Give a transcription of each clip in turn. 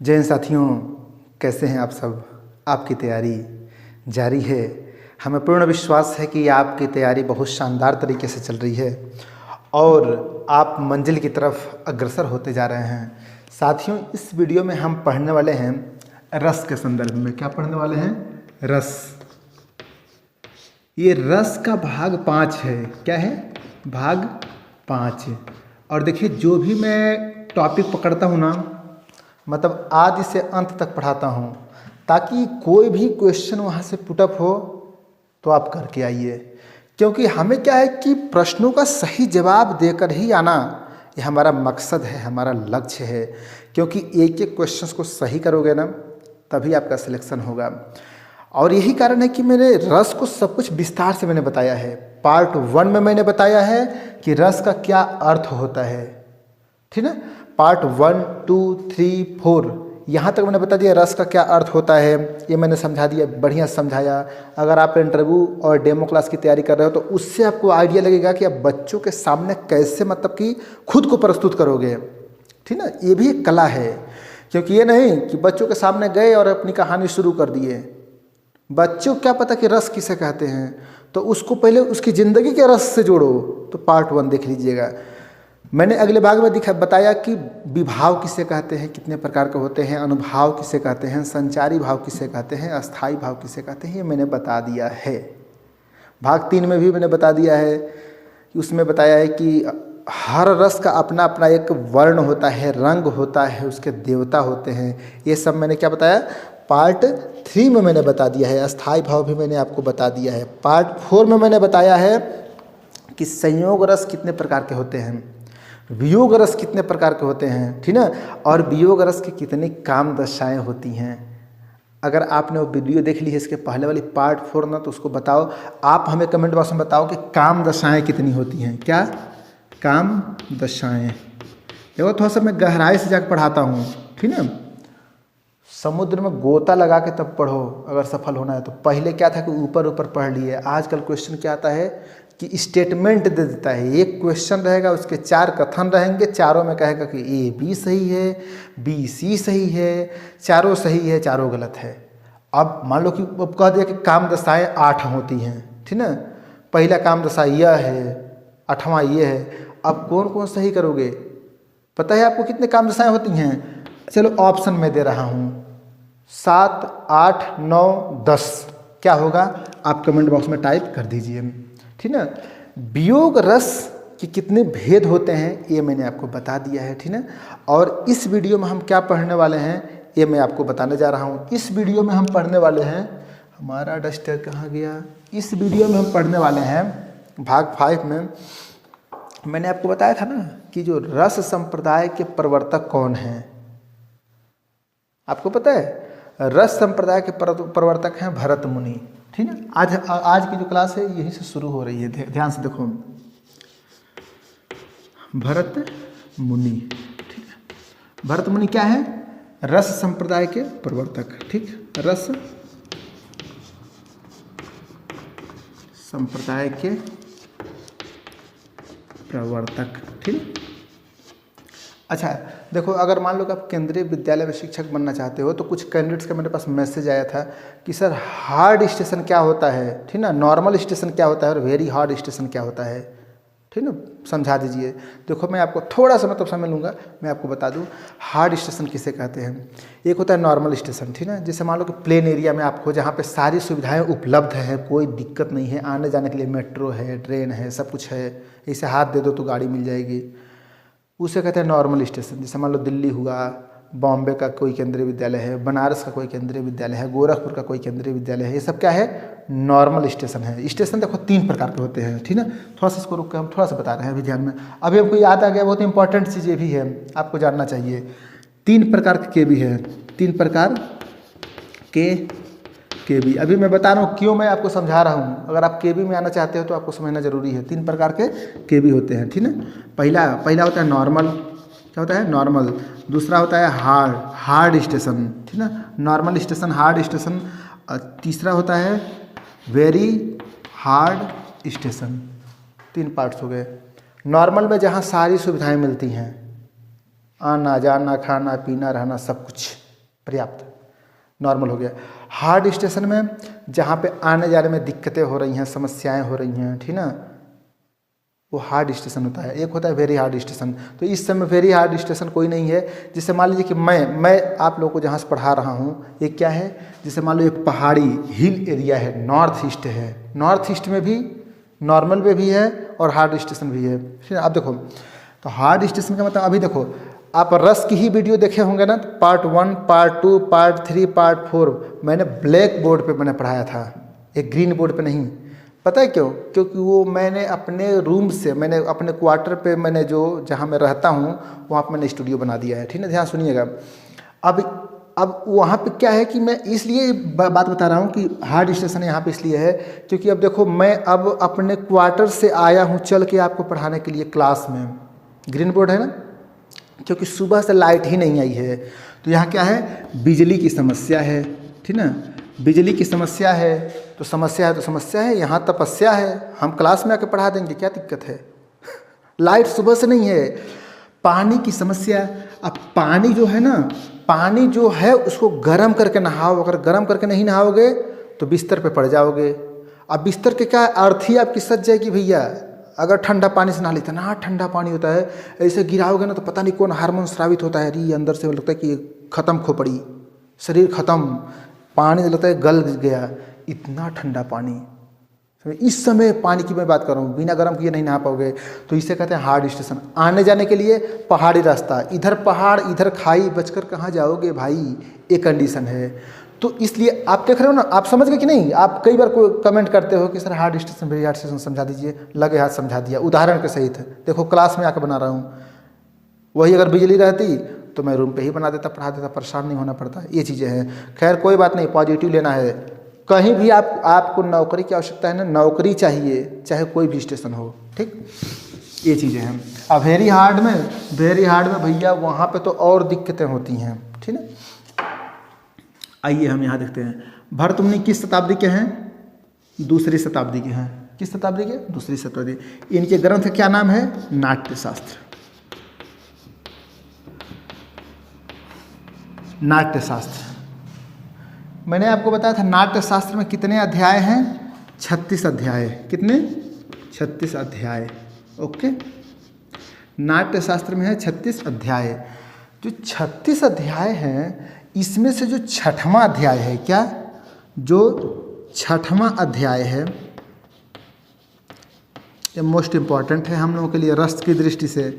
जय हिंद साथियों, कैसे हैं आप सब। आपकी तैयारी जारी है। हमें पूर्ण विश्वास है कि आपकी तैयारी बहुत शानदार तरीके से चल रही है और आप मंजिल की तरफ अग्रसर होते जा रहे हैं। साथियों, इस वीडियो में हम पढ़ने वाले हैं रस के संदर्भ में। क्या पढ़ने वाले हैं? रस। ये रस का भाग 5 है। क्या है? भाग 5। और देखिए, जो भी मैं टॉपिक पकड़ता हूँ ना, मतलब आदि से अंत तक पढ़ाता हूँ, ताकि कोई भी क्वेश्चन वहाँ से पुटअप हो तो आप करके आइए। क्योंकि हमें क्या है कि प्रश्नों का सही जवाब देकर ही आना, ये हमारा मकसद है, हमारा लक्ष्य है। क्योंकि एक एक क्वेश्चन को सही करोगे ना, तभी आपका सिलेक्शन होगा। और यही कारण है कि मैंने रस को सब कुछ विस्तार से मैंने बताया है। पार्ट 1 में मैंने बताया है कि रस का क्या अर्थ होता है, ठीक है। पार्ट 1, 2, 3, 4 यहाँ तक मैंने बता दिया रस का क्या अर्थ होता है। ये मैंने समझा दिया, बढ़िया समझाया। अगर आप इंटरव्यू और डेमो क्लास की तैयारी कर रहे हो तो उससे आपको आइडिया लगेगा कि आप बच्चों के सामने कैसे, मतलब कि खुद को प्रस्तुत करोगे, ठीक ना। ये भी एक कला है। क्योंकि ये नहीं कि बच्चों के सामने गए और अपनी कहानी शुरू कर दिए। बच्चों को क्या पता कि रस किसे कहते हैं, तो उसको पहले उसकी ज़िंदगी के रस से जोड़ो। तो पार्ट 1 देख लीजिएगा। मैंने अगले भाग में बताया कि विभाव किसे कहते हैं, कितने प्रकार के होते हैं, अनुभाव किसे कहते हैं, संचारी भाव किसे कहते हैं, अस्थाई भाव किसे कहते हैं, ये मैंने बता दिया है। भाग 3 में भी मैंने बता दिया है कि उसमें बताया है कि हर रस का अपना अपना एक वर्ण होता है, रंग होता है, उसके देवता होते हैं। ये सब मैंने क्या बताया? पार्ट 3 में मैंने बता दिया है। अस्थाई भाव भी मैंने आपको बता दिया है। पार्ट 4 में मैंने बताया है कि संयोग रस कितने प्रकार के होते हैं, वियोग रस कितने प्रकार के होते हैं, ठीक ना। और वियोग रस की कितनी काम दशाएँ होती हैं। अगर आपने वो वीडियो देख ली है इसके पहले वाली पार्ट 4 ना, तो उसको बताओ। आप हमें कमेंट बॉक्स में बताओ कि काम दशाएँ कितनी होती हैं। क्या काम दशाएँ? देखो, थोड़ा सा मैं गहराई से जाकर पढ़ाता हूँ, ठीक ना। समुद्र में गोता लगा के तब पढ़ो अगर सफल होना है तो। पहले क्या था कि ऊपर ऊपर पढ़ लिए। आजकल क्वेश्चन क्या आता है कि स्टेटमेंट दे देता है। एक क्वेश्चन रहेगा, उसके 4 कथन रहेंगे, चारों में कहेगा कि ए बी सही है, बी सी सही है, चारों सही है, चारों गलत है। अब मान लो कि अब कह दिया कि काम दशाएँ 8 होती हैं, ठीक ना। पहला काम दशा यह है, 8वां ये है। अब कौन कौन सही करोगे? पता है आपको कितने काम दशाएँ होती हैं? चलो ऑप्शन में दे रहा हूँ, 7, 8, 9, 10। क्या होगा? आप कमेंट बॉक्स में टाइप कर दीजिए, ठीक ना। वियोग रस के कितने भेद होते हैं ये मैंने आपको बता दिया है, ठीक ना। और इस वीडियो में हम क्या पढ़ने वाले हैं ये मैं आपको बताने जा रहा हूँ। इस वीडियो में हम पढ़ने वाले हैं, हमारा डस्टर कहाँ गया? इस वीडियो में हम पढ़ने वाले हैं भाग 5 में। मैंने आपको बताया था ना कि जो रस संप्रदाय के प्रवर्तक कौन हैं। आपको पता है? रस संप्रदाय के प्रवर्तक हैं भरत मुनि, ठीक है। आज की जो क्लास है यहीं से शुरू हो रही है। ध्यान से देखो, भरत मुनि, ठीक है। भरत मुनि क्या है? रस संप्रदाय के प्रवर्तक, ठीक। रस संप्रदाय के प्रवर्तक, ठीक। अच्छा देखो, अगर मान लो कि आप केंद्रीय विद्यालय में शिक्षक बनना चाहते हो तो कुछ कैंडिडेट्स का मेरे पास मैसेज आया था कि सर हार्ड स्टेशन क्या होता है, ठीक ना। नॉर्मल स्टेशन क्या होता है और वेरी हार्ड स्टेशन क्या होता है, ठीक ना। समझा दीजिए। देखो, मैं आपको थोड़ा सा मतलब समय लूँगा, मैं आपको बता दूँ हार्ड स्टेशन किसे कहते हैं। एक होता है नॉर्मल स्टेशन, ठीक ना। जैसे मान लो कि प्लेन एरिया में आप हो, जहाँ पे सारी सुविधाएं उपलब्ध हैं, कोई दिक्कत नहीं है, आने जाने के लिए मेट्रो है, ट्रेन है, सब कुछ है। इसे हाथ दे दो तो गाड़ी मिल जाएगी, उसे कहते हैं नॉर्मल स्टेशन। जैसे मान लो दिल्ली हुआ, बॉम्बे का कोई केंद्रीय विद्यालय है, बनारस का कोई केंद्रीय विद्यालय है, गोरखपुर का कोई केंद्रीय विद्यालय है, ये सब क्या है? नॉर्मल स्टेशन है। स्टेशन देखो 3 प्रकार के होते हैं, ठीक ना। थोड़ा सा इसको रुक कर हम थोड़ा सा बता रहे हैं अभी ध्यान में। अभी हमको याद आ गया, बहुत इंपॉर्टेंट चीज़ ये भी है, आपको जानना चाहिए। 3 प्रकार के भी है, 3 प्रकार के भी। अभी मैं बता रहा हूँ क्यों, मैं आपको समझा रहा हूँ। अगर आप के बी में आना चाहते हो तो आपको समझना जरूरी है। 3 प्रकार के भी होते हैं, ठीक ना। पहला होता है नॉर्मल। क्या होता है? नॉर्मल। दूसरा होता है हार्ड स्टेशन, ठीक ना। Normal station, hard station. तीसरा होता है वेरी हार्ड स्टेशन। 3 पार्ट्स हो गए। नॉर्मल में जहाँ सारी सुविधाएं मिलती हैं, आना जाना खाना पीना रहना सब कुछ, पर्याप्त, नॉर्मल हो गया। हार्ड स्टेशन में जहाँ पे आने जाने में दिक्कतें हो रही हैं, समस्याएं हो रही हैं, ठीक ना, वो हार्ड स्टेशन होता है। एक होता है वेरी हार्ड स्टेशन। तो इस समय वेरी हार्ड स्टेशन कोई नहीं है। जिससे मान लीजिए कि मैं आप लोगों को जहाँ से पढ़ा रहा हूँ, ये क्या है, जैसे मान लो एक पहाड़ी हिल एरिया है, नॉर्थ ईस्ट है। नॉर्थ ईस्ट में भी नॉर्मल वे भी है और हार्ड स्टेशन भी है। ठीक है, आप देखो तो हार्ड स्टेशन का मतलब, अभी देखो आप रस की ही वीडियो देखे होंगे ना, पार्ट 1, पार्ट 2, पार्ट 3, पार्ट 4 मैंने ब्लैक बोर्ड पे मैंने पढ़ाया था, एक ग्रीन बोर्ड पे नहीं। पता है क्यों? क्योंकि वो मैंने अपने रूम से, मैंने अपने क्वार्टर पे, मैंने जो जहाँ मैं रहता हूँ वहाँ पर मैंने स्टूडियो बना दिया है। ठीक है, ध्यान सुनिएगा। अब वहाँ पे क्या है कि मैं इसलिए बात बता रहा हूँ कि हार्ड स्टेशन यहाँ पे इसलिए है क्योंकि अब देखो मैं अब अपने क्वार्टर से आया हूँ चल के आपको पढ़ाने के लिए क्लास में। ग्रीन बोर्ड है ना, क्योंकि सुबह से लाइट ही नहीं आई है। तो यहाँ क्या है, बिजली की समस्या है। ठीक ना, बिजली की समस्या है तो समस्या है, यहाँ तपस्या है। हम क्लास में आके पढ़ा देंगे, क्या दिक्कत है? लाइट सुबह से नहीं है। पानी की समस्या, अब पानी जो है ना, पानी जो है उसको गर्म करके नहाओ। अगर गर्म करके नहीं नहाओगे तो बिस्तर पे पड़ जाओगे। अब बिस्तर के क्या अर्थी आपकी सज जाएगी भैया। अगर ठंडा पानी से नहा लेते ना, ठंडा पानी होता है, ऐसे गिराओगे ना तो पता नहीं कौन हार्मोन स्रावित होता है। अरे अंदर से लगता है कि खत्म खोपड़ी, शरीर खत्म, पानी लगता है गल गया, इतना ठंडा पानी। इस समय पानी की मैं बात कर रहा हूँ, बिना गर्म किए नहीं नहा पाओगे। तो इसे कहते हैं हार्ड स्टेशन। आने जाने के लिए पहाड़ी रास्ता, इधर पहाड़ इधर खाई, बचकर कहाँ जाओगे भाई, ये कंडीशन है। तो इसलिए आप देख रहे हो ना, आप समझ गए कि नहीं? आप कई बार कोई कमेंट करते हो कि sir hard station very hard station समझा दीजिए, लगे हाथ समझा दिया उदाहरण के सहित। देखो क्लास में आकर बना रहा हूँ, वही अगर बिजली रहती तो मैं रूम पे ही बना देता, पढ़ा देता, परेशान नहीं होना पड़ता। ये चीज़ें हैं। खैर कोई बात नहीं, पॉजिटिव लेना है। कहीं भी आपको नौकरी की आवश्यकता है ना, नौकरी चाहिए, चाहे कोई भी स्टेशन हो। ठीक, ये चीज़ें हैं। अब वेरी हार्ड में भैया वहाँ पे तो और दिक्कतें होती हैं। ठीक है, आइए हम यहाँ देखते हैं। भरतमुनि किस शताब्दी के हैं? दूसरी शताब्दी के हैं। किस शताब्दी के? दूसरी शताब्दी। इनके ग्रंथ का क्या नाम है? नाट्यशास्त्र। नाट्यशास्त्र मैंने आपको बताया था, नाट्यशास्त्र में कितने अध्याय हैं? 36 अध्याय। कितने? 36 अध्याय। ओके, नाट्यशास्त्र में है 36 अध्याय। जो 36 अध्याय हैं, इसमें से जो 6वां अध्याय है, क्या? जो 6वां अध्याय है, ये मोस्ट इम्पॉर्टेंट है हम लोगों के लिए रस की दृष्टि से।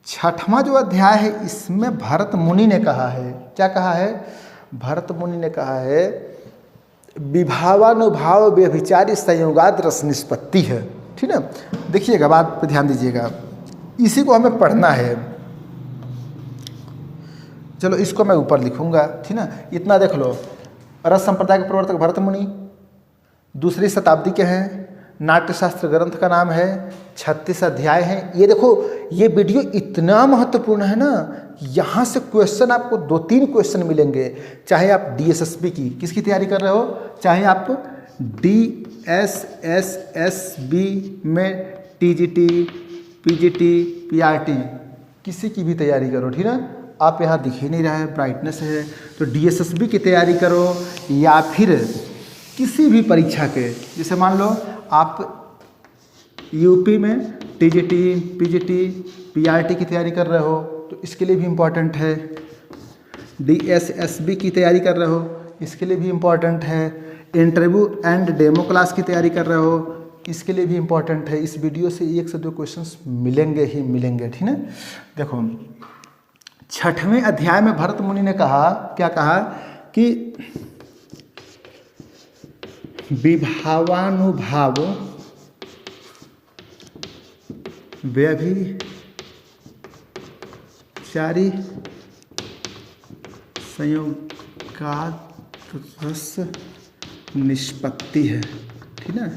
6वां जो अध्याय है, इसमें भरत मुनि ने कहा है, क्या कहा है? भरत मुनि ने कहा है विभावानुभाव व्यभिचारी संयोगाद रस निष्पत्ति है। ठीक है, देखिएगा, बात पे ध्यान दीजिएगा, इसी को हमें पढ़ना है। चलो इसको मैं ऊपर लिखूंगा, ठीक ना, इतना देख लो। रस संप्रदाय के प्रवर्तक भरत मुनि, दूसरी शताब्दी के हैं। नाट्यशास्त्र ग्रंथ का नाम है, 36 अध्याय हैं। ये देखो, ये वीडियो इतना महत्वपूर्ण है ना, यहाँ से क्वेश्चन आपको 2-3 क्वेश्चन मिलेंगे। चाहे आप DSSB की किसकी तैयारी कर रहे हो, चाहे आप DSSSB में TGT, PGT, PRT किसी की भी तैयारी करो, ठीक है। आप यहाँ दिख ही नहीं रहा है, ब्राइटनेस है, तो DSSB की तैयारी करो, या फिर किसी भी परीक्षा के, जैसे मान लो आप यूपी में TGT, PGT, PRT की तैयारी कर रहे हो तो इसके लिए भी इम्पॉर्टेंट है। DSSB की तैयारी कर रहे हो, इसके लिए भी इम्पॉर्टेंट है। इंटरव्यू एंड डेमो क्लास की तैयारी कर रहे हो, इसके लिए भी इम्पॉर्टेंट है। इस वीडियो से 1 से 2 क्वेश्चंस मिलेंगे ही मिलेंगे, ठीक है। देखो 6वें अध्याय में भरत मुनि ने कहा, क्या कहा कि विभावानुभाव व्यभिचारी संयोगात रस निष्पत्ति है, ठीक है।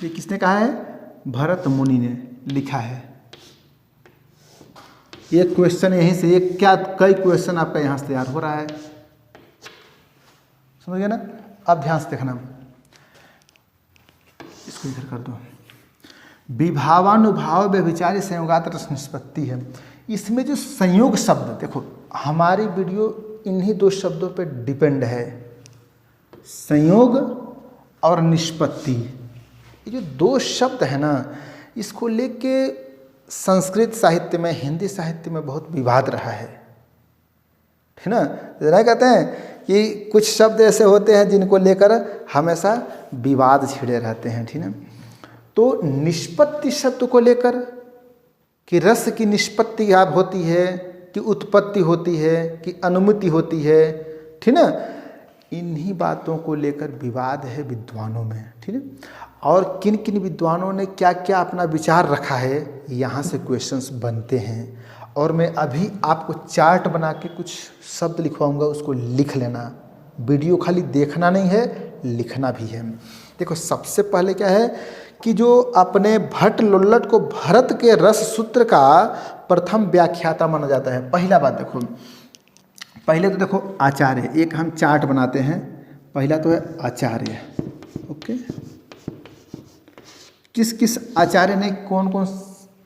ये किसने कहा है? भरत मुनि ने लिखा है। एक क्वेश्चन यहीं से, एक क्या कई क्वेश्चन आपका यहाँ से तैयार हो रहा है, समझ गए ना। अब ध्यान से देखना, इसको इधर कर दो। विभावानुभाव व्यभिचारी संयोगात रस निष्पत्ति है। इसमें जो संयोग शब्द, देखो हमारी वीडियो इन्हीं दो शब्दों पे डिपेंड है, संयोग और निष्पत्ति। ये जो दो शब्द है ना, इसको लेके संस्कृत साहित्य में, हिंदी साहित्य में बहुत विवाद रहा है ना। जरा कहते हैं कि कुछ शब्द ऐसे होते हैं जिनको लेकर हमेशा विवाद छिड़े रहते हैं, ठीक है। तो निष्पत्ति शब्द को लेकर कि रस की निष्पत्ति आप होती है, कि उत्पत्ति होती है, कि अनुमति होती है, ठीक ना, इन्हीं बातों को लेकर विवाद है विद्वानों में, ठीक है। और किन किन विद्वानों ने क्या क्या अपना विचार रखा है, यहाँ से क्वेश्चंस बनते हैं। और मैं अभी आपको चार्ट बना के कुछ शब्द लिखवाऊंगा, उसको लिख लेना। वीडियो खाली देखना नहीं है, लिखना भी है। देखो सबसे पहले क्या है कि जो अपने भट्ट लोल्लट को भरत के रस सूत्र का प्रथम व्याख्याता माना जाता है। पहला बात देखो, पहले तो देखो आचार्य, एक हम चार्ट बनाते हैं। पहला तो है आचार्य, ओके। किस किस आचार्य ने कौन कौन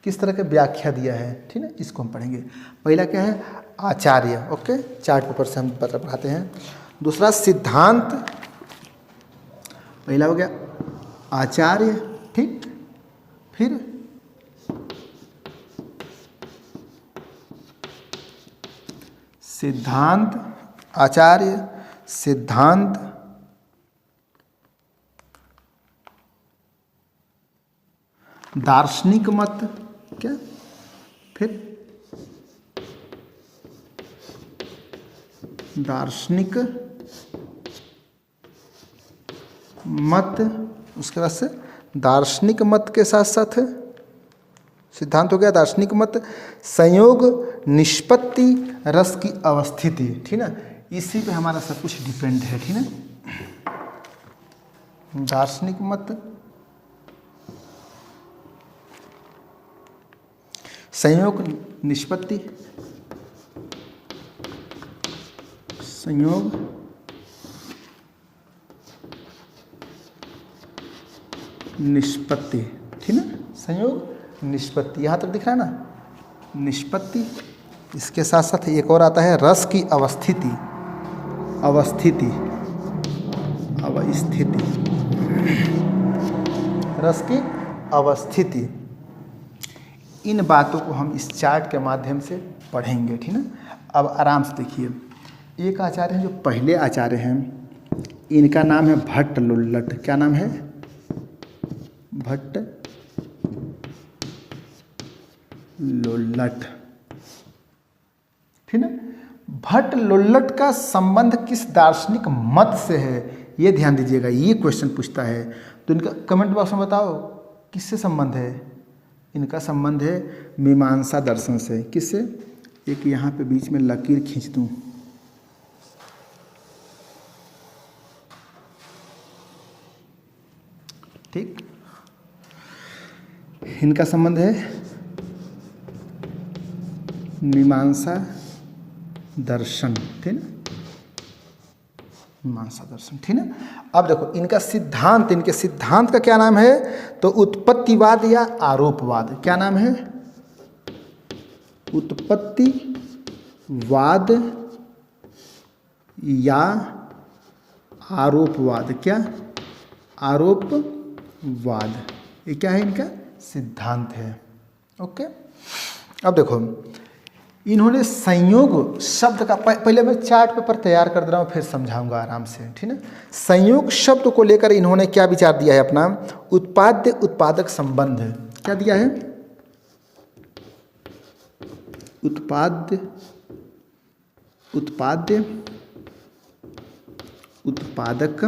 किस तरह के व्याख्या दिया है, ठीक है, इसको हम पढ़ेंगे। पहला क्या है, आचार्य, ओके, चार्ट पेपर से हम पढ़ाते हैं। दूसरा सिद्धांत, पहला हो गया आचार्य, ठीक। फिर सिद्धांत, आचार्य, सिद्धांत, दार्शनिक मत, क्या, फिर दार्शनिक मत, उसके बाद से दार्शनिक मत के साथ साथ सिद्धांत हो गया, दार्शनिक मत, संयोग, निष्पत्ति, रस की अवस्थिति, ठीक ना। इसी पे हमारा सब कुछ डिपेंड है, ठीक ना। दार्शनिक मत, संयोग, निष्पत्ति, संयोग, निष्पत्ति, ठीक ना, संयोग, निष्पत्ति, यहाँ तक दिख रहा है ना, निष्पत्ति। इसके साथ साथ एक और आता है रस की अवस्थिति, अवस्थिति, अवस्थिति, रस की अवस्थिति। इन बातों को हम इस चार्ट के माध्यम से पढ़ेंगे, ठीक ना। अब आराम से देखिए, एक आचार्य हैं जो पहले आचार्य हैं, इनका नाम है भट्ट लोल्लट। क्या नाम है, भट्ट लोल्लट, ठीक ना। भट्ट लोल्लट का संबंध किस दार्शनिक मत से है, ये ध्यान दीजिएगा, ये क्वेश्चन पूछता है। तो इनका कमेंट बॉक्स में बताओ किससे संबंध है। इनका संबंध है मीमांसा दर्शन से। किससे, एक यहाँ पे बीच में लकीर खींच दूं, ठीक। इनका संबंध है मीमांसा दर्शन, ठीक ना, मीमांसा दर्शन, ठीक ना। अब देखो इनका सिद्धांत, इनके सिद्धांत का क्या नाम है, तो उत्पत्तिवाद या आरोपवाद। क्या नाम है, उत्पत्तिवाद या आरोपवाद। क्या, आरोपवाद, ये क्या है, इनका सिद्धांत है, ओके। अब देखो इन्होंने संयोग शब्द का, पहले मैं चार्ट पेपर तैयार कर दे रहा हूँ, फिर समझाऊंगा आराम से, ठीक है। संयोग शब्द को लेकर इन्होंने क्या विचार दिया है अपना, उत्पाद्य उत्पादक संबंध। क्या दिया है, उत्पाद्य उत्पाद्य उत्पादक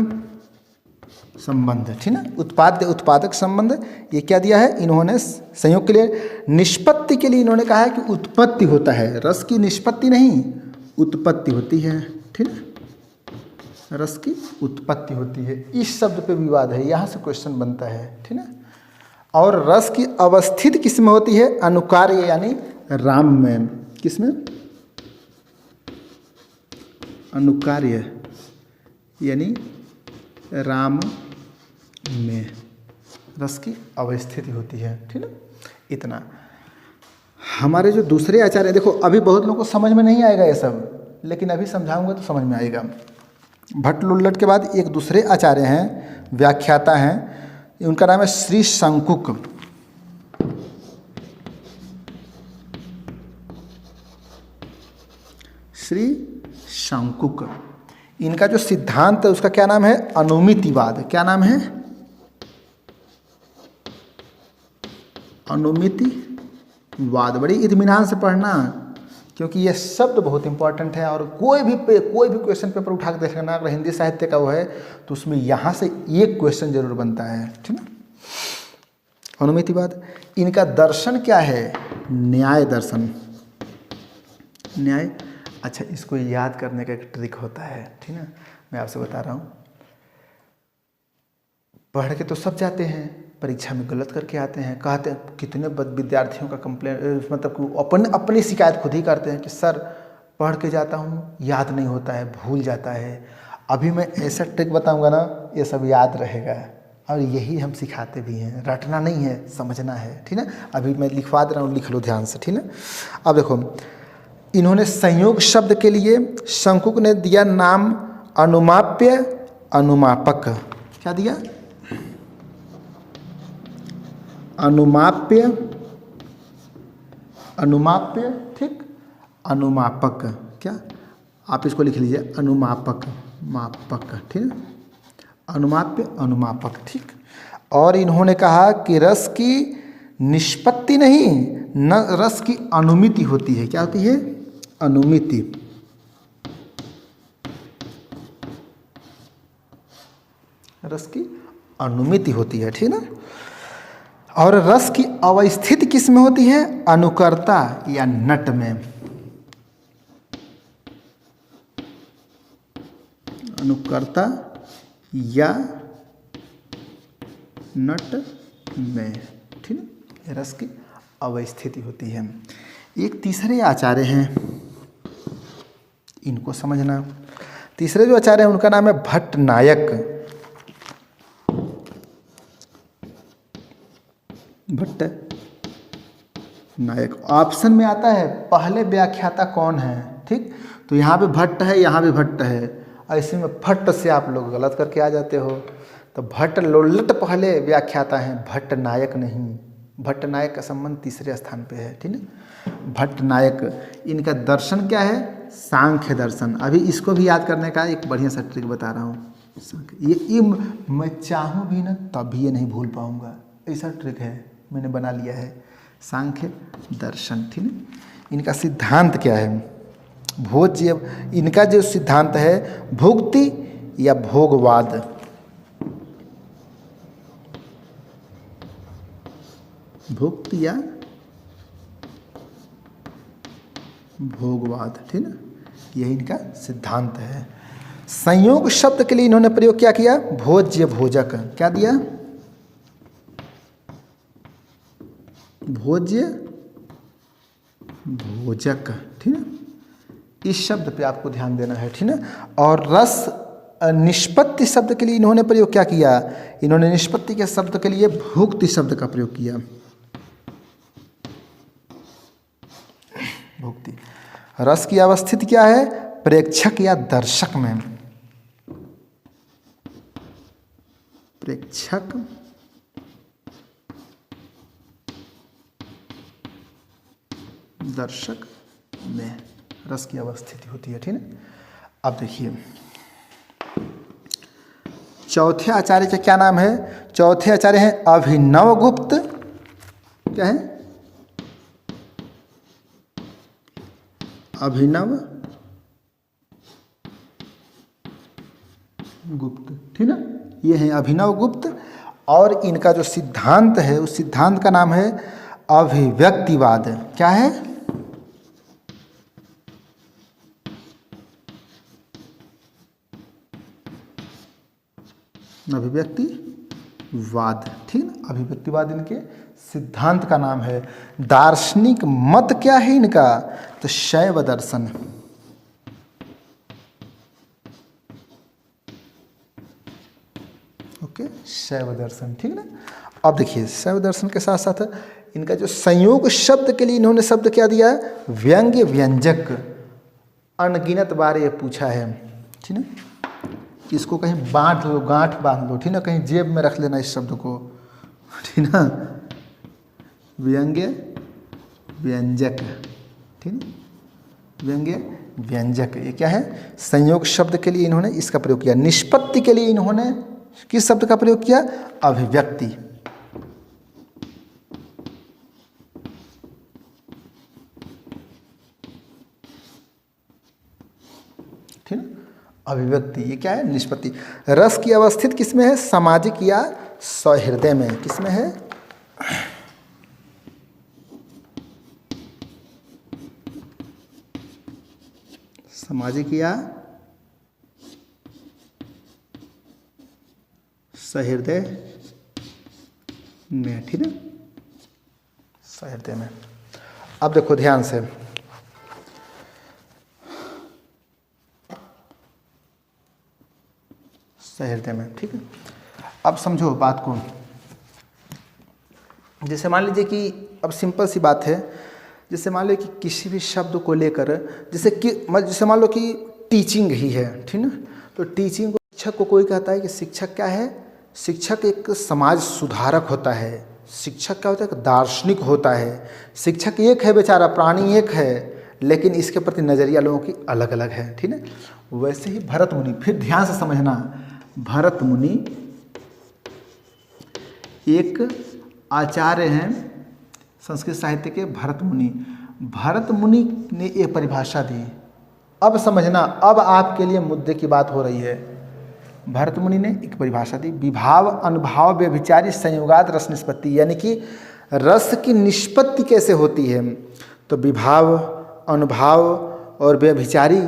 संबंध, ठीक ना, उत्पाद्य उत्पादक संबंध। ये क्या दिया है इन्होंने संयोग के लिए। निष्पत्ति के लिए इन्होंने कहा है कि उत्पत्ति होता है, रस की निष्पत्ति नहीं, उत्पत्ति होती है, ठीक है, रस की उत्पत्ति होती है। इस शब्द पे विवाद है, यहाँ से क्वेश्चन बनता है, ठीक है। और रस की अवस्थित किस में होती है, अनुकार्य यानी राम में। किस में, अनुकार्य यानी राम में रस की अवस्थिति होती है, ठीक है। इतना हमारे जो दूसरे आचार्य, देखो अभी बहुत लोगों को समझ में नहीं आएगा ये सब, लेकिन अभी समझाऊंगा तो समझ में आएगा। भट्ट लुल्लट के बाद एक दूसरे आचार्य हैं, व्याख्याता हैं, उनका नाम है श्री शंकुक। श्री शंकुक, इनका जो सिद्धांत है उसका क्या नाम है? अनुमितिवाद। क्या नाम है? अनुमितिवाद। बड़ी इत्मीनान से पढ़ना, क्योंकि ये शब्द बहुत इंपॉर्टेंट है। और कोई भी क्वेश्चन पेपर उठा के देखना, अगर हिंदी साहित्य का वो है तो उसमें यहाँ से एक क्वेश्चन जरूर बनता है, ठीक है। अनुमितिवाद, इनका दर्शन क्या है? न्याय दर्शन। न्याय, अच्छा इसको याद करने का एक ट्रिक होता है, ठीक है, मैं आपसे बता रहा हूँ। पढ़ के तो सब जाते हैं, परीक्षा में गलत करके आते हैं। कहते हैं, कितने विद्यार्थियों का कंप्लेन, मतलब कि अपनी शिकायत खुद ही करते हैं कि सर पढ़ के जाता हूँ, याद नहीं होता है, भूल जाता है। अभी मैं ऐसा ट्रिक बताऊंगा ना, ये सब याद रहेगा। और यही हम सिखाते भी हैं, रटना नहीं है, समझना है, ठीक है। अभी मैं लिखवा दे रहा हूँ, लिख लो ध्यान से, ठीक है। अब देखो, इन्होंने संयोग शब्द के लिए शंकुक ने दिया नाम अनुमाप्य अनुमापक। क्या दिया? अनुमाप्य अनुमाप्य, ठीक, अनुमापक। क्या? आप इसको लिख लीजिए, अनुमापक, मापक, ठीक है, अनुमाप्य अनुमापक, ठीक। और इन्होंने कहा कि रस की निष्पत्ति नहीं, न रस की अनुमिति होती है। क्या होती है? अनुमिति। रस की अनुमिति होती है, ठीक ना। और रस की अवस्थिति किस में होती है? अनुकर्ता या नट में। अनुकर्ता या नट में, ठीक है, रस की अवस्थिति होती है। एक तीसरे आचार्य हैं, इनको समझना। तीसरे जो आचार्य हैं उनका नाम है भट्ट नायक। भट्ट नायक ऑप्शन में आता है, पहले व्याख्याता कौन है, ठीक। तो यहाँ पे भट्ट है, यहाँ भी भट्ट है, ऐसे में फट से आप लोग गलत करके आ जाते हो। तो भट्ट लुल्लट पहले व्याख्याता हैं, भट्ट नायक नहीं। भट्ट नायक का संबंध तीसरे स्थान पे है, ठीक है। भट्ट नायक, इनका दर्शन क्या है? सांख्य दर्शन। अभी इसको भी याद करने का एक बढ़िया सा ट्रिक बता रहा हूँ। ये मैं चाहूँ भी ना तब भी ये नहीं भूल पाऊँगा, ऐसा ट्रिक है, मैंने बना लिया है। सांख्य दर्शन, ठीक है। इनका सिद्धांत क्या है? भोज्य, इनका जो सिद्धांत है भुक्ति या भोगवाद। भुक्ति या भोगवाद, ठीक है, यही इनका सिद्धांत है। संयोग शब्द के लिए इन्होंने प्रयोग क्या किया? भोज्य भोजक। क्या दिया? भोज्य भोजक, ठीक है। इस शब्द पे आपको ध्यान देना है, ठीक है। और रस निष्पत्ति शब्द के लिए इन्होंने प्रयोग क्या किया? इन्होंने निष्पत्ति के शब्द के लिए भुक्ति शब्द का प्रयोग किया। भुक्ति। रस की अवस्थिति क्या है? प्रेक्षक या दर्शक में। प्रेक्षक दर्शक में रस की अवस्थिति होती है, ठीक है। अब देखिए, चौथे आचार्य का क्या नाम है? चौथे आचार्य हैं अभिनव गुप्त। क्या है? अभिनव गुप्त, ठीक है, ये हैं अभिनव गुप्त। और इनका जो सिद्धांत है उस सिद्धांत का नाम है अभिव्यक्तिवाद। क्या है? अभिव्यक्तिवाद, ठीक है। अभिव्यक्तिवाद इनके सिद्धांत का नाम है। दार्शनिक मत क्या है इनका? तो शैव दर्शन। ओके, शैव दर्शन, ठीक है ना। अब देखिए, शैव दर्शन के साथ साथ इनका जो संयोग शब्द के लिए इन्होंने शब्द क्या दिया है, व्यंग्य व्यंजक। अनगिनत बार ये पूछा है, ठीक ना। इसको कहीं बांध लो, गांठ बांध लो, ठीक ना, कहीं जेब में रख लेना इस शब्द को, ठीक ना। व्यंग्य व्यंजक, ठीक है, व्यंग्य व्यंजक, ये क्या है, संयोग शब्द के लिए इन्होंने इसका प्रयोग किया। निष्पत्ति के लिए इन्होंने किस शब्द का प्रयोग किया, अभिव्यक्ति। ठीक है, अभिव्यक्ति, ये क्या है, निष्पत्ति। रस की अवस्थित किसमें है, सामाजिक या सहृदय में, किसमें है, सामाजिक या सहृदय में, ठीक है, सहृदय में। अब देखो ध्यान से, सहृदय में, ठीक है। अब समझो बात को, जैसे मान लीजिए कि अब सिंपल सी बात है, जैसे मान लो कि किसी भी शब्द को लेकर, जैसे मान लो कि टीचिंग ही है, ठीक ना, तो टीचिंग को शिक्षक को कोई कहता है कि शिक्षक क्या है, शिक्षक एक समाज सुधारक होता है। शिक्षक क्या होता है, दार्शनिक होता है। शिक्षक एक है बेचारा, प्राणी एक है, लेकिन इसके प्रति नज़रिया लोगों की अलग अलग है, ठीक है। वैसे ही भरत मुनि, फिर ध्यान से समझना, भरत मुनि एक आचार्य हैं संस्कृत साहित्य के, भरत मुनि। भरत मुनि ने एक परिभाषा दी, अब समझना, अब आपके लिए मुद्दे की बात हो रही है। भरत मुनि ने एक परिभाषा दी, विभाव अनुभाव व्यभिचारी संयोगात रस निष्पत्ति, यानी कि रस की निष्पत्ति कैसे होती है, तो विभाव अनुभाव और व्यभिचारी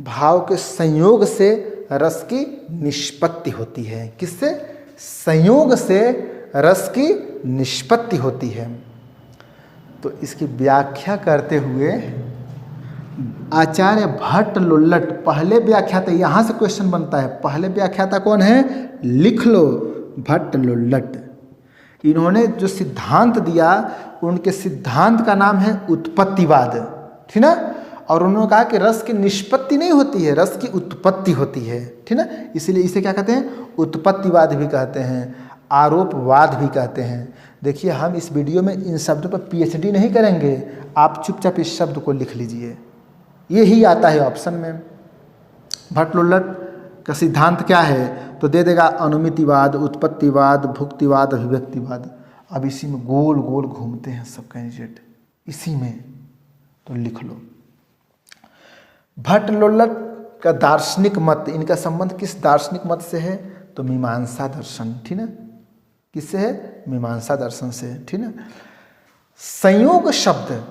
भाव के संयोग से रस की निष्पत्ति होती है। किससे, संयोग से रस की निष्पत्ति होती है। तो इसकी व्याख्या करते हुए आचार्य भट्ट लुल्लट, पहले व्याख्याता, यहाँ से क्वेश्चन बनता है, पहले व्याख्याता कौन है, लिख लो, भट्ट लुल्लट। इन्होंने जो सिद्धांत दिया, उनके सिद्धांत का नाम है उत्पत्तिवाद, ठीक ना। और उन्होंने कहा कि रस की निष्पत्ति नहीं होती है, रस की उत्पत्ति होती है, ठीक ना। इसीलिए इसे क्या कहते हैं, उत्पत्तिवाद भी कहते हैं, आरोपवाद भी कहते हैं। देखिए, हम इस वीडियो में इन शब्दों पर पीएचडी नहीं करेंगे, आप चुपचाप इस शब्द को लिख लीजिए, यही आता है ऑप्शन में। भट्ट लुल्लट का सिद्धांत क्या है, तो दे देगा अनुमितिवाद, उत्पत्तिवाद, भुक्तिवाद, अभिव्यक्तिवाद। अब इसी में गोल गोल घूमते हैं सब कैंडिडेट, इसी में, तो लिख लो। भट्ट लुल्लट का दार्शनिक मत, इनका संबंध किस दार्शनिक मत से है, तो मीमांसा दर्शन, ठीक ना, किससे है, मीमांसा दर्शन से, ठीक ना। संयोग शब्द,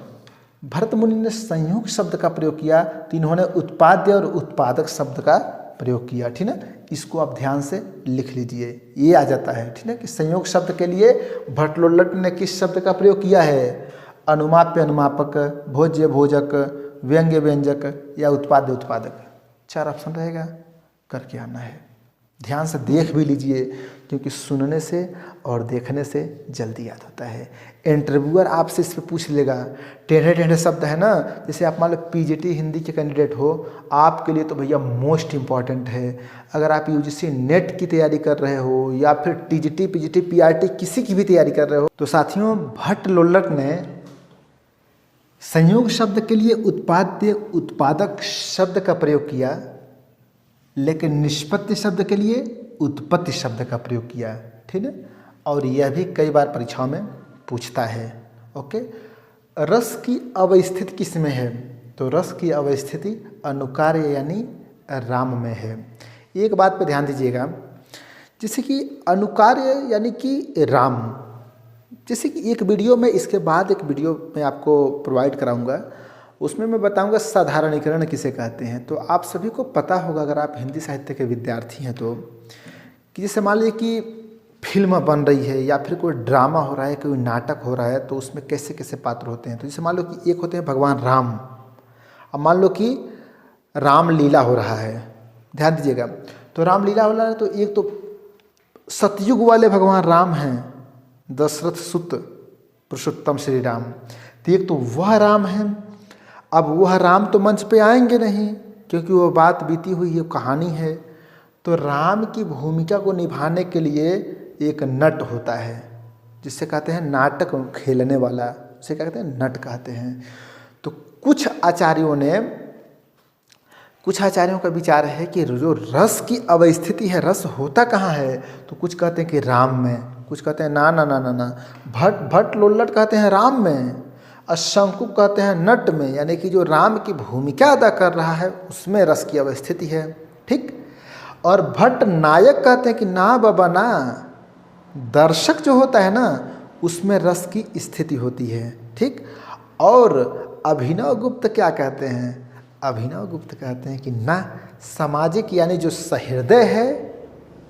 भरत मुनि ने संयोग शब्द का प्रयोग किया, तो इन्होंने उत्पाद्य और उत्पादक शब्द का प्रयोग किया, ठीक ना। इसको आप ध्यान से लिख लीजिए, ये आ जाता है, ठीक है, कि संयोग शब्द के लिए भट्ट लुल्लट ने किस शब्द का प्रयोग किया है, अनुमाप्य अनुमापक, भोज्य भोजक, व्यंग्य व्यंजक या उत्पाद्य उत्पादक। 4 ऑप्शन रहेगा, करके आना है। ध्यान से देख भी लीजिए, क्योंकि सुनने से और देखने से जल्दी याद होता है। इंटरव्यूअर आपसे इस पर पूछ लेगा, टेढ़े टेढ़े शब्द है ना, जैसे आप मान लो पीजीटी हिंदी के कैंडिडेट हो, आपके लिए तो भैया मोस्ट इम्पॉर्टेंट है। अगर आप यूजीसी नेट की तैयारी कर रहे हो या फिर टीजीटी पीजीटी पीआरटी किसी की भी तैयारी कर रहे हो, तो साथियों भट्ट लुल्लट ने संयोग शब्द के लिए उत्पाद्य उत्पादक शब्द का प्रयोग किया, लेकिन निष्पत्ति शब्द के लिए उत्पत्ति शब्द का प्रयोग किया, ठीक है। और यह भी कई बार परीक्षाओं में पूछता है, ओके। रस की अवस्थिति किस में है, तो रस की अवस्थिति अनुकार्य यानी राम में है। एक बात पे ध्यान दीजिएगा, जैसे कि अनुकार्य यानी कि राम, जैसे कि एक वीडियो में, इसके बाद एक वीडियो मैं आपको प्रोवाइड कराऊंगा, उसमें मैं बताऊंगा साधारणीकरण किसे कहते हैं। तो आप सभी को पता होगा, अगर आप हिंदी साहित्य के विद्यार्थी हैं, तो कि जैसे मान लीजिए कि फिल्म बन रही है या फिर कोई ड्रामा हो रहा है, कोई नाटक हो रहा है, तो उसमें कैसे कैसे पात्र होते हैं। तो जैसे मान लो कि एक होते हैं भगवान राम, अब मान लो कि रामलीला हो रहा है, ध्यान दीजिएगा, तो रामलीला हो रहा है, तो एक तो सतयुग वाले भगवान राम हैं, दशरथ सुत, पुरुषोत्तम श्री राम। तो एक तो वह राम है। अब वह राम तो मंच पे आएंगे नहीं, क्योंकि वो बात बीती हुई है, कहानी है। तो राम की भूमिका को निभाने के लिए एक नट होता है, जिससे कहते हैं नाटक खेलने वाला, उसे क्या कहते हैं, नट कहते हैं। तो कुछ आचार्यों का विचार है कि जो रस की अवस्थिति है, रस होता कहाँ है, तो कुछ कहते हैं कि राम में, कुछ कहते हैं ना ना ना ना ना, भट्ट लोल्लट कहते हैं राम में, और शंकु कहते हैं नट में, यानी कि जो राम की भूमिका अदा कर रहा है उसमें रस की अवस्थिति है। ठीक। और भट्ट नायक कहते हैं कि ना बाबा ना, दर्शक जो होता है ना उसमें रस की स्थिति होती है। ठीक। और अभिनव गुप्त क्या कहते हैं, अभिनव गुप्त कहते हैं कि ना, सामाजिक यानी जो सहृदय है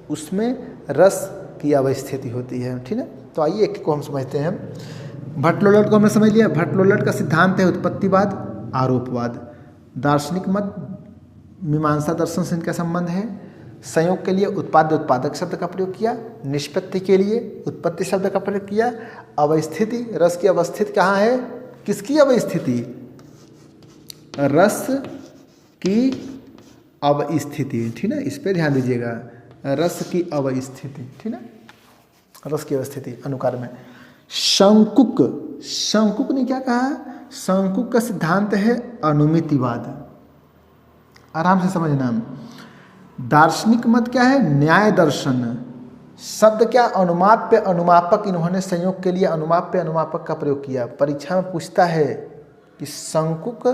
उसमें रस की अवस्थिति होती है। ठीक है। तो आइए एक को हम समझते हैं। भट्ट लोल्लट को हमने समझ लिया। भट्ट लोल्लट का सिद्धांत है उत्पत्तिवाद, आरोपवाद। दार्शनिक मत मीमांसा दर्शन से इनका संबंध है। संयोग के लिए उत्पाद्य उत्पादक शब्द का प्रयोग किया, निष्पत्ति के लिए उत्पत्ति शब्द का प्रयोग किया। अवस्थिति, रस की अवस्थिति कहाँ है, किसकी अवस्थिति, रस की अवस्थिति। ठीक है, इस पर ध्यान दीजिएगा, रस की अवस्थिति। ठीक है, रस की अवस्थिति अनुकार में। शंकुक, शंकुक ने क्या कहा, शंकुक का सिद्धांत है अनुमितिवाद। आराम से समझना। दार्शनिक मत क्या है, न्याय दर्शन। शब्द क्या, अनुमाप्य अनुमापक, इन्होंने संयोग के लिए अनुमाप्य अनुमापक का प्रयोग किया। परीक्षा में पूछता है कि शंकुक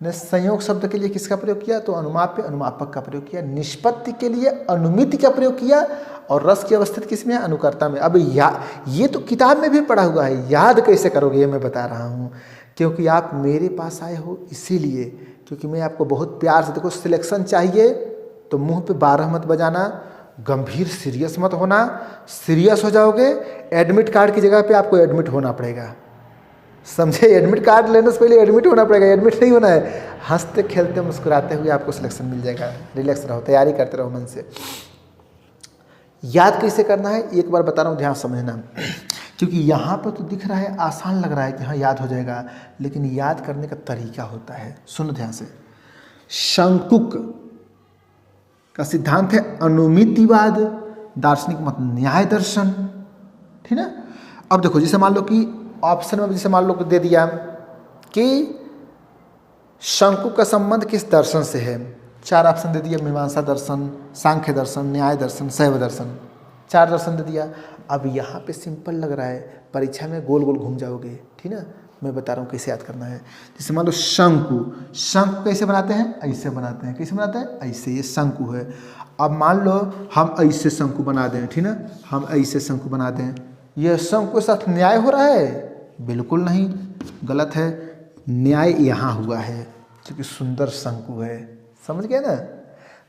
ने संयोग शब्द के लिए किसका प्रयोग किया, तो अनुमाप्य अनुमापक का प्रयोग किया। निष्पत्ति के लिए अनुमिति का प्रयोग किया, और रस की अवस्थिति किसमें है, अनुकर्ता में। अब ये तो किताब में भी पढ़ा हुआ है, याद कैसे करोगे ये मैं बता रहा हूँ, क्योंकि आप मेरे पास आए हो इसीलिए, क्योंकि मैं आपको बहुत प्यार से, देखो सिलेक्शन चाहिए तो मुंह पे 12 मत बजाना, गंभीर सीरियस मत होना। सीरियस हो जाओगे एडमिट कार्ड की जगह पे आपको एडमिट होना पड़ेगा, समझे। एडमिट कार्ड लेने से पहले एडमिट होना पड़ेगा, एडमिट नहीं होना है। हंसते खेलते मुस्कुराते हुए आपको सिलेक्शन मिल जाएगा। रिलैक्स रहो, तैयारी करते रहो मन से। याद कैसे करना है एक बार बता रहा हूँ, ध्यान समझना, क्योंकि यहाँ पर तो दिख रहा है आसान लग रहा है कि हाँ याद हो जाएगा, लेकिन याद करने का तरीका होता है। सुनो ध्यान से। शंकुक का सिद्धांत है अनुमितिवाद, दार्शनिक मत न्याय दर्शन। ठीक है। अब देखो, जैसे मान लो कि ऑप्शन में जैसे मान लो दे दिया कि शंकुक का संबंध किस दर्शन से है, 4 ऑप्शन दे दिया, मीमांसा दर्शन, सांख्य दर्शन, न्याय दर्शन, शैव दर्शन, 4 दर्शन दे दिया। अब यहाँ पे सिंपल लग रहा है, परीक्षा में गोल गोल घूम जाओगे। ठीक है, मैं बता रहा हूँ कैसे याद करना है। जैसे मान लो शंकु, शंकु कैसे बनाते हैं, ऐसे बनाते हैं। कैसे बनाते हैं, ऐसे, ये शंकु है। अब मान लो हम ऐसे शंकु बना दें, ठीक है, हम ऐसे शंकु बना दें, ये शंकु के साथ न्याय हो रहा है, बिल्कुल नहीं, गलत है। न्याय यहाँ हुआ है क्योंकि सुंदर शंकु है, समझ गए ना।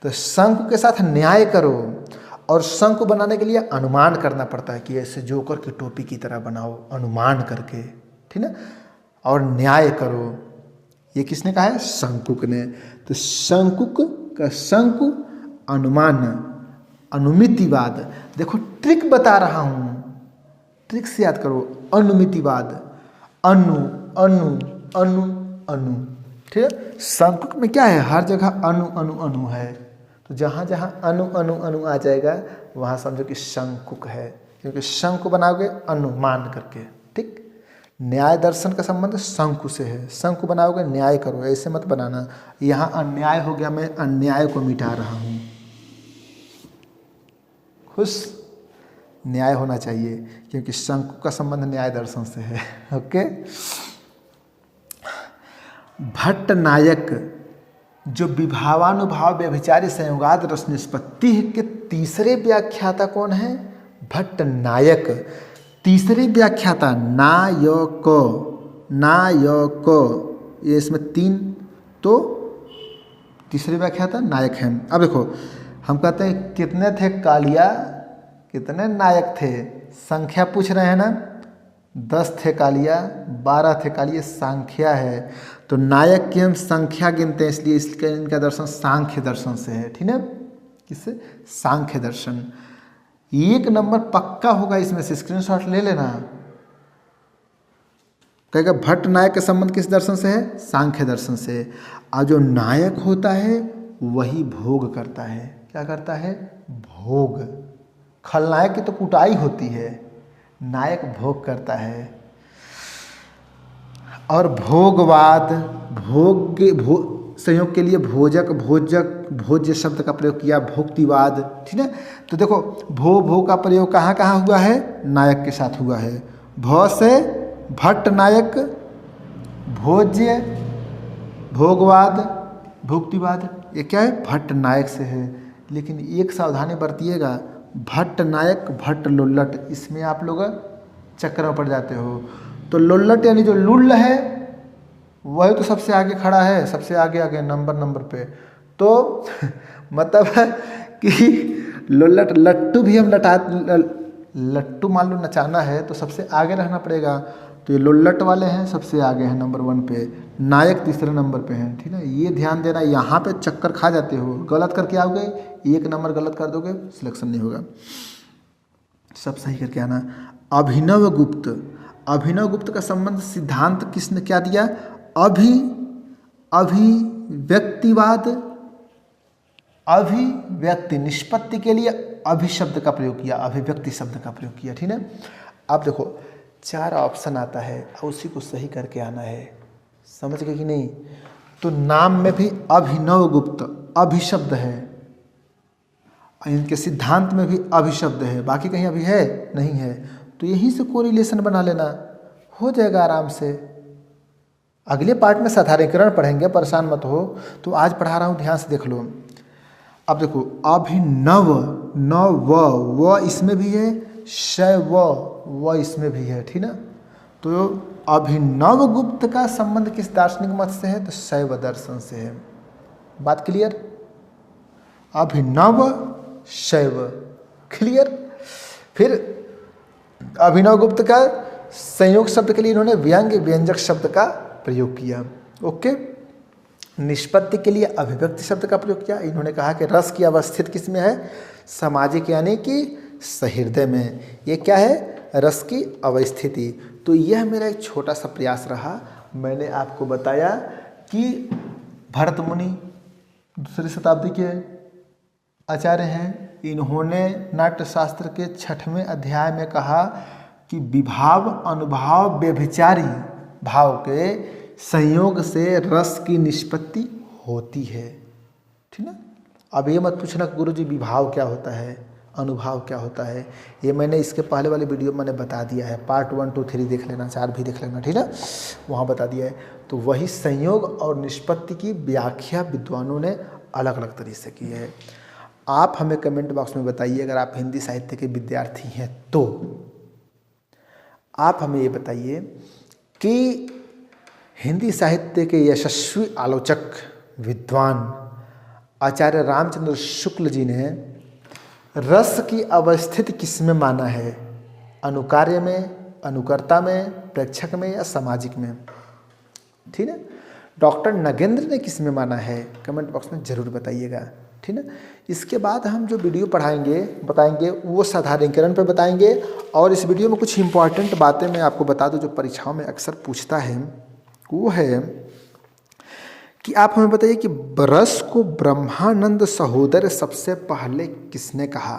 तो शंकु के साथ न्याय करो, और शंकु बनाने के लिए अनुमान करना पड़ता है कि ऐसे जोकर की टोपी की तरह बनाओ, अनुमान करके, ठीक है। और न्याय करो, ये किसने कहा है, शंकुक ने। तो शंकुक का शंकु अनुमान, अनुमितिवाद। देखो ट्रिक बता रहा हूँ, ट्रिक से याद करो। अनुमितिवाद, अनु अनु अनु अनु, ठीक है। शंकुक में क्या है, हर जगह अनु अनु अनु है, तो जहाँ जहाँ अनु अनु अनु आ जाएगा वहाँ समझो कि शंकुक है, क्योंकि शंकु बनाओगे अनुमान करके, ठीक। न्याय दर्शन का संबंध शंकु से है, शंकु बनाओगे न्याय करो, ऐसे मत बनाना। यहाँ अन्याय हो गया, मैं अन्याय को मिटा रहा हूँ, खुश। न्याय होना चाहिए क्योंकि शंकु का संबंध न्याय दर्शन से है, ओके। भट्ट नायक जो विभावानुभाव व्यभिचारी संयोगाद रस निष्पत्ति के तीसरे व्याख्याता कौन है, भट्ट नायक। तीसरे व्याख्याता नायक, नायक, ये इसमें 3, तो तीसरे व्याख्याता नायक हैं। अब देखो हम कहते हैं कितने थे कालिया, कितने नायक थे, संख्या पूछ रहे हैं ना, 10 थे कालिया, 12 थे कालिया, संख्या है। तो नायक की हम संख्या गिनते हैं, इसलिए इसका इनका दर्शन सांख्य दर्शन से है, ठीक है। किससे, सांख्य दर्शन। 1 नंबर पक्का होगा इसमें से, स्क्रीनशॉट ले लेना, कहेगा भट्ट नायक का संबंध किस दर्शन से है? सांख्य दर्शन से। और जो नायक होता है वही भोग करता है। क्या करता है? भोग। खलनायक की तो कुटाई होती है, नायक भोग करता है। और भोगवाद, संयोग के लिए भोजक, भोज्य शब्द का प्रयोग किया, भोक्तिवाद। ठीक है, तो देखो भो का प्रयोग कहाँ कहाँ हुआ है? नायक के साथ हुआ है। भ से भट्ट नायक, भोज्य, भोगवाद, भोक्तिवाद, ये क्या है? भट्ट नायक से है। लेकिन एक सावधानी बरतिएगा, भट्ट नायक, भट्ट लोल्लट, इसमें आप लोग चक्कर में पड़ जाते हो। तो लोल्लट यानी जो लुल्ल है वही तो सबसे आगे खड़ा है, सबसे आगे नंबर पे। तो मतलब है कि लोल्लट, लट्टू भी हम लट्टू मान लो नचाना है तो सबसे आगे रहना पड़ेगा। तो ये लोल्लट वाले हैं, सबसे आगे हैं नंबर 1 पे। नायक तीसरे नंबर पे हैं। ठीक है, ये ध्यान देना, यहाँ पे चक्कर खा जाते हो, गलत करके आओगे, 1 नंबर गलत कर दोगे, सिलेक्शन नहीं होगा। सब सही करके आना। अभिनव गुप्त, अभिनव गुप्त का संबंध सिद्धांत किसने क्या दिया? अभिव्यक्तिवाद, अभिव्यक्ति, निष्पत्ति के लिए अभिशब्द का प्रयोग किया, अभिव्यक्ति शब्द का प्रयोग किया। ठीक है, अब देखो 4 ऑप्शन आता है और उसी को सही करके आना है। समझ गए कि नहीं? तो नाम में भी अभिनव गुप्त अभिशब्द है, इनके सिद्धांत में भी अभिशब्द है, बाकी कहीं अभी है नहीं है। तो यहीं से कोरिलेशन बना लेना, हो जाएगा आराम से। अगले पार्ट में साधारणीकरण पढ़ेंगे, परेशान मत हो। तो आज पढ़ा रहा हूँ, ध्यान से देख लो। अब देखो अभिनव, व इसमें भी है, शैव व इसमें भी है। ठीक ना, तो अभिनव गुप्त का संबंध किस दार्शनिक मत से है? तो शैव दर्शन से है। बात क्लियर? अभिनव शैव, क्लियर। फिर अभिनव गुप्त का संयोग शब्द के लिए इन्होंने व्यंग व्यंजक शब्द का प्रयोग किया। ओके, निष्पत्ति के लिए अभिव्यक्ति शब्द का प्रयोग किया। इन्होंने कहा कि रस की अवस्थित किस में है? सामाजिक यानी कि सहृदय में। ये क्या है? रस की अवस्थिति। तो यह मेरा एक छोटा सा प्रयास रहा। मैंने आपको बताया कि भरत मुनि 2री शताब्दी के आचार्य हैं। इन्होंने नाट्यशास्त्र के 6वें अध्याय में कहा कि विभाव अनुभाव व्यभिचारी भाव के संयोग से रस की निष्पत्ति होती है। ठीक ना, अब ये मत पूछना गुरुजी विभाव क्या होता है, अनुभाव क्या होता है। ये मैंने इसके पहले वाले वीडियो में मैंने बता दिया है। पार्ट 1, 2, 3 देख लेना, 4 भी देख लेना। ठीक है, वहाँ बता दिया है। तो वही संयोग और निष्पत्ति की व्याख्या विद्वानों ने अलग अलग तरीके से की है। आप हमें कमेंट बॉक्स में बताइए, अगर आप हिंदी साहित्य के विद्यार्थी हैं तो आप हमें ये बताइए कि हिंदी साहित्य के यशस्वी आलोचक विद्वान आचार्य रामचंद्र शुक्ल जी ने रस की अवस्थिति किस में माना है? अनुकार्य में, अनुकर्ता में, प्रेक्षक में या सामाजिक में? ठीक है, डॉक्टर नगेंद्र ने किस में माना है? कमेंट बॉक्स में जरूर बताइएगा। ठीक है, इसके बाद हम जो वीडियो बताएंगे वो साधारणीकरण पे बताएंगे। और इस वीडियो में कुछ इंपॉर्टेंट बातें मैं आपको बता दूं जो परीक्षाओं में अक्सर पूछता है। वो है कि आप हमें बताइए कि रस को ब्रह्मानंद सहोदर सबसे पहले किसने कहा?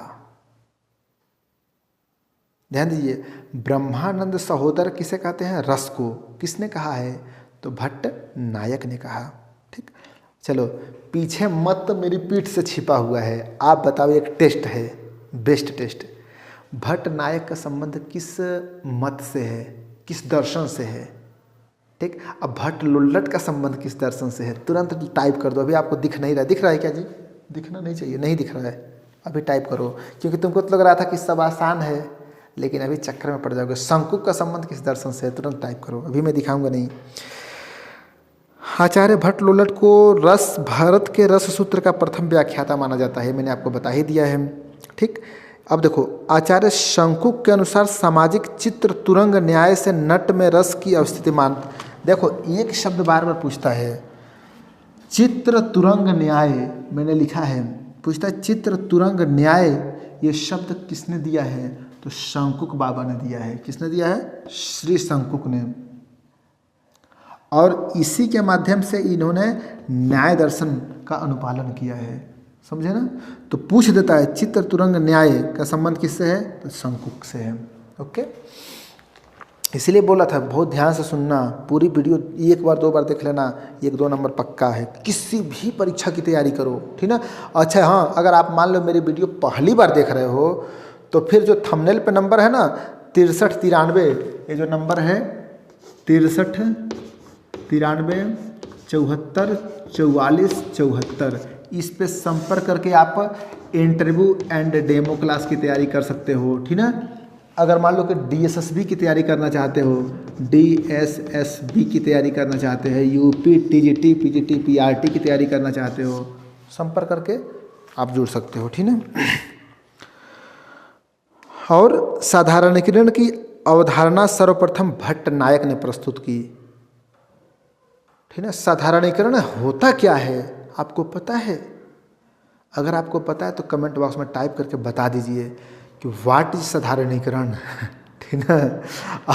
ध्यान दीजिए, ब्रह्मानंद सहोदर किसे कहते हैं? रस को। किसने कहा है? तो भट्ट नायक ने कहा। ठीक, चलो पीछे मत मेरी पीठ से छिपा हुआ है, आप बताओ। एक टेस्ट है, बेस्ट टेस्ट। भट्ट नायक का संबंध किस मत से है, किस दर्शन से है? ठीक, अब भट्ट लोल्लट का संबंध किस दर्शन से है? तुरंत टाइप कर दो। अभी आपको दिख नहीं रहा है? दिख रहा है क्या जी? दिखना नहीं चाहिए, नहीं दिख रहा है, अभी टाइप करो। क्योंकि तुमको तो लग रहा था कि सब आसान है, लेकिन अभी चक्कर में पड़ जाओगे। शंकु का संबंध किस दर्शन से है? तुरंत टाइप करो, अभी मैं दिखाऊंगा नहीं। आचार्य भट्ट लोल्लट को रस, भारत के रस सूत्र का प्रथम व्याख्याता माना जाता है। मैंने आपको बता ही दिया है। ठीक, अब देखो आचार्य शंकु के अनुसार सामाजिक चित्र तुरंग न्याय से नट में रस की अवस्थिति मान। देखो एक शब्द बार बार पूछता है, चित्र तुरंग न्याय मैंने लिखा है, पूछता है चित्र तुरंग न्याय, ये शब्द किसने दिया है? तो शंकुक बाबा ने दिया है। किसने दिया है? श्री शंकुक ने। और इसी के माध्यम से इन्होंने न्याय दर्शन का अनुपालन किया है, समझे ना। तो पूछ देता है चित्र तुरंग न्याय का संबंध किससे है, तो शंकुक से है। ओके, इसीलिए बोला था बहुत ध्यान से सुनना, पूरी वीडियो एक बार दो बार देख लेना, 1-2 नंबर पक्का है किसी भी परीक्षा की तैयारी करो, ठीक ना। अच्छा हाँ, अगर आप मान लो मेरी वीडियो पहली बार देख रहे हो तो फिर जो थंबनेल पे नंबर है ना 6393, ये जो नंबर है 63 93 74 44 74, इस पे संपर्क करके आप इंटरव्यू एंड डेमो क्लास की तैयारी कर सकते हो, ठीक ना। अगर मान लो कि DSSB की तैयारी करना चाहते हो, DSSB की तैयारी करना चाहते हैं, UP TGT PGT PRT की तैयारी करना चाहते हो, संपर्क करके आप जुड़ सकते हो, ठीक ना। और साधारणीकरण की अवधारणा सर्वप्रथम भट्ट नायक ने प्रस्तुत की, ठीक है। साधारणीकरण होता क्या है आपको पता है? अगर आपको पता है तो कमेंट बॉक्स में टाइप करके बता दीजिए कि व्हाट इज साधारणीकरण, ठीक ना।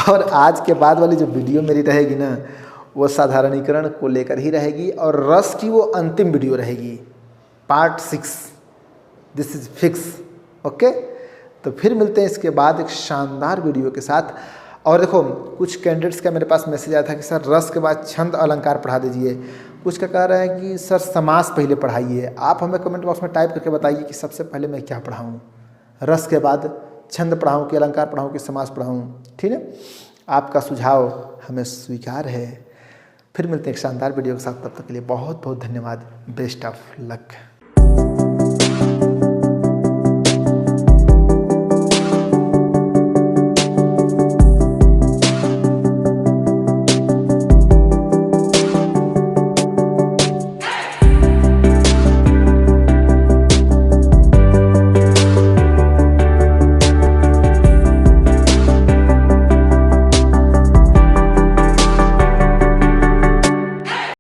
और आज के बाद वाली जो वीडियो मेरी रहेगी ना वो साधारणीकरण को लेकर ही रहेगी, और रस की वो अंतिम वीडियो रहेगी, part 6, this is fix. Okay, तो फिर मिलते हैं इसके बाद एक शानदार वीडियो के साथ। और देखो कुछ कैंडिडेट्स का मेरे पास मैसेज आया था कि सर रस के बाद छंद अलंकार पढ़ा दीजिए, कुछ का कह रहा है कि सर समास पहले पढ़ाइए। आप हमें कमेंट बॉक्स में टाइप करके बताइए कि सबसे पहले मैं क्या पढ़ाऊँ, रस के बाद छंद पढ़ाऊँ कि अलंकार पढ़ाऊँ कि समास पढ़ाऊँ, ठीक है। आपका सुझाव हमें स्वीकार है। फिर मिलते हैं एक शानदार वीडियो के साथ, तब तक के लिए बहुत बहुत धन्यवाद। Best of luck.